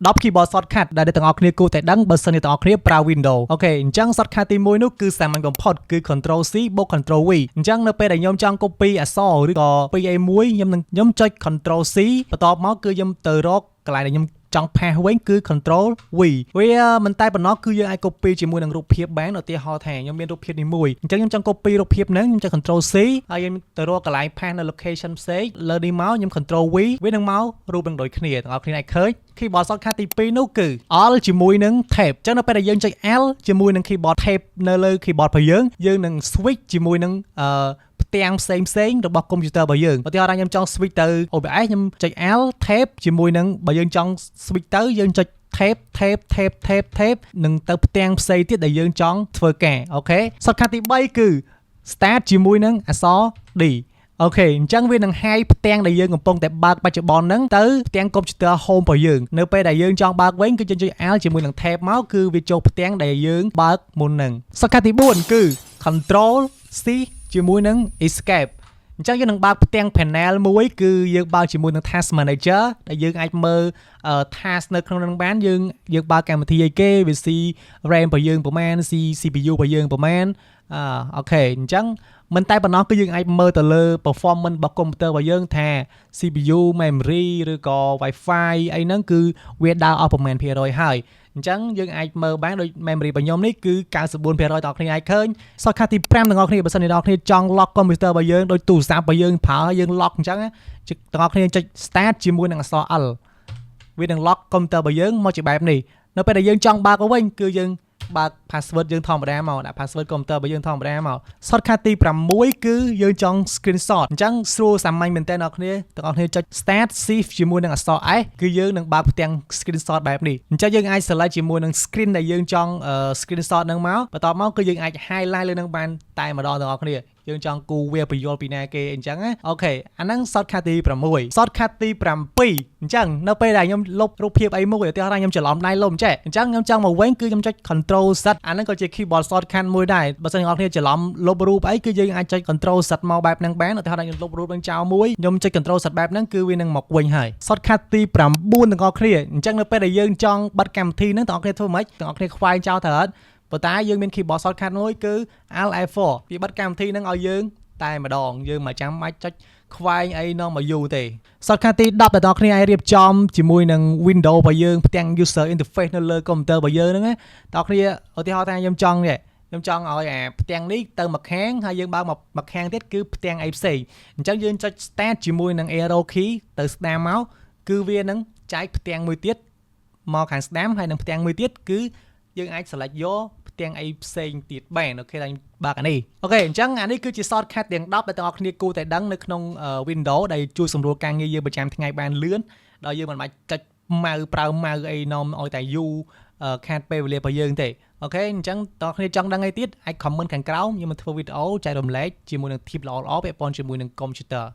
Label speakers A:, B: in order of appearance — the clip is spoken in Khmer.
A: 10 keyboard shortcut ដែលទាំងអស់គ្នាគួរតែដឹងបើសិនជាទាំងអស់គ្នាប្រើ Windows អូខេអញ្ចឹង shortcut ទី1នោះគឺសាមញ្ញបំផុតគឺ Control C បូក Control V អញ្ចឹងនៅពេលដែលខ្ញុំចង់ copy អក្សរឬក៏ copy អីមួយខ្ញុំចុច Control C បន្ទាប់មកគឺខ្ញុំទៅរកកន្លែងដែលខ្ញុំចង់ផាសវិញគឺ Control V វាមិនតែប៉ុណ្ណោះគឺយើងអាច copy ជាមួយនឹងរូបភាពបានឧទាហរណ៍ថាខ្ញុំមានរូបភាពនេះមួយអញ្ចឹងខ្ញុំចង់ copy រូបភាពហ្នឹងខ្ញុំចុច Control C ហើយខ្ញុំទៅរកកន្លែងផាសនៅ location ផ្សេងលើនេះមកខ្ញុំ Control V វានឹងមករូបនឹងដូចគ្នាទាំងអស់គ្នាអាចឃើញ keyboard shortcut ទី2នោះគឺ Alt ជាមួយនឹង Tab អញ្ចឹងនៅពេលដែលយើងចុច L ជាមួយនឹង keyboard Tab នៅលើ keyboard របស់យើងនឹង switch ជាមួយនឹងផ្ទាំងផ្សេងរបស់កុំព្យូទ័ររបស់យើងឧទាហរណ៍ថាខ្ញុំចង់ switch ទៅ OBS ខ្ញុំចុច L tab ជាមួយនឹងបើយើងចង់ switch ទៅយើងចុច tab នឹងទៅផ្ទាំងផ្សេងទៀតដែលយើងចង់ធ្វើការអូខេ shortcut ទី3គឺ start ជាមួយនឹងអក្សរ D អូខេអញ្ចឹងវានឹងហាយផ្ទាំងដែលយើងកំពុងតែបើកបច្ចុប្បន្នហ្នឹងទៅផ្ទាំងកុំព្យូទ័រ home របស់យើងនៅពេលដែលយើងចង់បើកវិញគឺយើងចុច L ជាមួយនឹង tab មកគឺវាចូលផ្ទាំងដែលយើងបើកមុនហ្នឹង shortcut ទី4គឺ control C ជាមួយនឹង escape អញ្ចឹងយើងនឹងបើកផ្ទាំង panel មួយគឺយើងបើកជាមួយនឹង task manager ដែលយើងអាចមើល task នៅក្នុងនឹងបានយើងបើកកម្មវិធីអីគេវា C RAM របស់យើងប្រហែល C CPU របស់យើងប្រហែលអូខេអញ្ចឹងមិនតែប៉ុណ្ណោះគឺយើងអាចមើលទៅលើ performance របស់កុំព្យូទ័ររបស់យើងថា CPU memory ឬក៏ Wi-Fi អីហ្នឹងគឺវាដើរអស់ប្រមាណភាគរយហើយអញ្ចឹងយើងអាចមើលបានដូច memory របស់ខ្ញុំនេះគឺ 94% ទាំងអស់គ្នាអាចឃើញ shortcut ទី5ទាំងអស់គ្នាបើសិនជាអ្នកគ្នាចង់ lock កុំព្យូទ័ររបស់យើងដូចទូរស័ព្ទរបស់យើងប្រើយើង lock អញ្ចឹងទាំងអស់គ្នាចុច start ជាមួយនឹងអក្សរ L វានឹង lock កុំព្យូទ័ររបស់យើងមកជាបែបនេះនៅពេលដែលយើងចង់បើកវិញគឺយើងបើក password យើងធម្មតាមកដាក់ password កុំព្យូទ័ររបស់យើងធម្មតាមក shortcut ទី6គឺយើងចង់ screenshot អញ្ចឹងស្រួលសាមញ្ញមែនតើអ្នកគ្នាទាំងអស់គ្នាចុច start shift ជាមួយនឹងអក្សរ S គឺយើងនឹងបើកផ្ទាំង screenshot បែបនេះអញ្ចឹងយើងអាច select ជាមួយនឹង screen ដែលយើងចង់ screenshot ហ្នឹងមកបន្ទាប់មកគឺយើងអាច highlight លើនឹងបានតែម្ដងទាំងអស់គ្នាយើងចង់គូវាបញ្យល់ពីណាគេអញ្ចឹងណាអូខេអាហ្នឹង shortcut ទី6 shortcut ទី7អញ្ចឹងនៅពេលដែលខ្ញុំលុបរូបភាពអីមួយឧទាហរណ៍ថាខ្ញុំច្រឡំដៃលុបចេះអញ្ចឹងខ្ញុំចង់មកវិញគឺខ្ញុំចុច Control Z អាហ្នឹងក៏ជា keyboard shortcut មួយដែរបើសិនអ្នកនរច្រឡំលុបរូបអីគឺយើងអាចចុច Control Z មកបែបហ្នឹងបានឧទាហរណ៍ថាខ្ញុំលុបរូបនឹងចោលមួយខ្ញុំចុច Control Z បែបហ្នឹងគឺវានឹងមកវិញហើយ shortcut ទី9ទាំងអស់គ្នាអញ្ចឹងនៅពេលដែលយើងចង់បិទកម្មវិធីហ្នឹងទាំងអស់គ្នាធ្វើម៉េចទាំងអស់គ្នាខ្វែងចោលទៅអត់ប៉ុន្តែយើងមាន keyboard shortcut មួយគឺ Alt F4 វាបិទកម្មវិធីហ្នឹងឲ្យយើងតែម្ដងយើងមិនចាំបាច់ចុចខ្វែងអីនាំមកយូរទេ shortcut ទី10ដែលអ្នកគ្នាអាចរៀបចំជាមួយនឹង Windows របស់យើងផ្ទាំង user interface នៅលើកុំព្យូទ័ររបស់យើងហ្នឹងណាអ្នកគ្នាឧទាហរណ៍ថាខ្ញុំចង់ឲ្យអាផ្ទាំងនេះទៅមកខាងហើយយើងបើកមកខាងទៀតគឺផ្ទាំងអីផ្សេងអញ្ចឹងយើងចុច start ជាមួយនឹង arrow key ទៅស្ដាំមកគឺវានឹងចែកផ្ទាំងមួយទៀតមកខាងស្ដាំហើយនឹងផ្ទាំងមួយទៀតគឺយើងអាច select យកផ្ទាំងអីផ្សេងទៀតបានអូខេតែបើកអានេះអូខេអញ្ចឹងអានេះគឺជា shortcut ទាំង10ដែលទាំងអស់គ្នាគួរតែដឹងនៅក្នុង Windows ដែលជួយសម្រួលការងារយើងប្រចាំថ្ងៃបានលឿនដោយយើងមិនបាច់ចុចម៉ៅប្រើម៉ៅអីនាំឲ្យតែយូរខាតពេលវេលារបស់យើងទេអូខេអញ្ចឹងតើគ្នាចង់ដឹងអីទៀតអាច comment ខាងក្រោមខ្ញុំនឹងធ្វើវីដេអូចែករំលែកជាមួយនឹង tip ល្អៗពាក់ព័ន្ធជាមួយនឹងកុំព្យូទ័រ